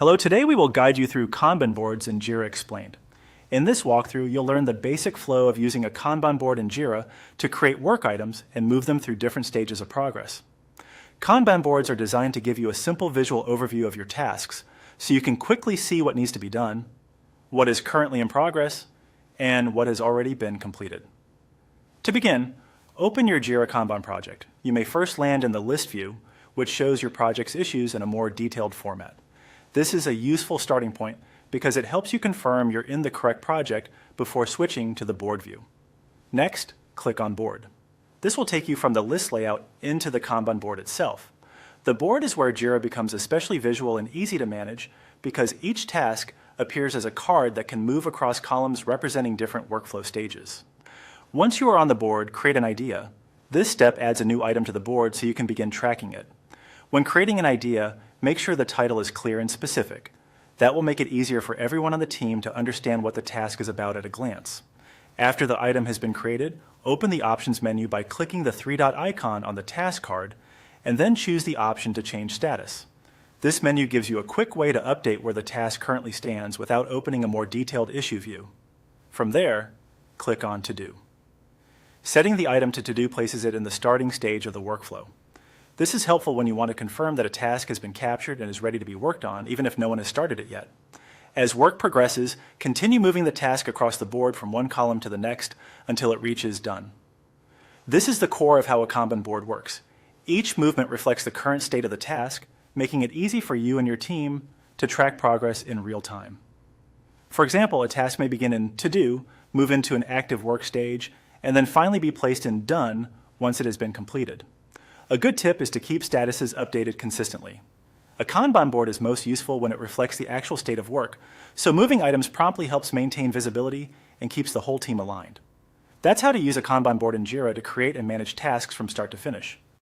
Hello, today we will guide you through Kanban boards in Jira Explained. In this walkthrough, you'll learn the basic flow of using a Kanban board in Jira to create work items and move them through different stages of progress. Kanban boards are designed to give you a simple visual overview of your tasks so you can quickly see what needs to be done, what is currently in progress, and what has already been completed. To begin, open your Jira Kanban project. You may first land in the list view, which shows your project's issues in a more detailed format. This is a useful starting point because it helps you confirm you're in the correct project before switching to the board view. Next, click on Board. This will take you from the list layout into the Kanban board itself. The board is where Jira becomes especially visual and easy to manage because each task appears as a card that can move across columns representing different workflow stages. Once you are on the board, create an idea. This step adds a new item to the board so you can begin tracking it. When creating an idea, make sure the title is clear and specific. That will make it easier for everyone on the team to understand what the task is about at a glance. After the item has been created, open the Options menu by clicking the three-dot icon on the task card, and then choose the option to change status. This menu gives you a quick way to update where the task currently stands without opening a more detailed issue view. From there, click on To Do. Setting the item to Do places it in the starting stage of the workflow. This is helpful when you want to confirm that a task has been captured and is ready to be worked on, even if no one has started it yet. As work progresses, continue moving the task across the board from one column to the next until it reaches Done. This is the core of how a Kanban board works. Each movement reflects the current state of the task, making it easy for you and your team to track progress in real time. For example, a task may begin in To Do, move into an active work stage, and then finally be placed in Done once it has been completed. A good tip is to keep statuses updated consistently. A Kanban board is most useful when it reflects the actual state of work, so moving items promptly helps maintain visibility and keeps the whole team aligned. That's how to use a Kanban board in Jira to create and manage tasks from start to finish.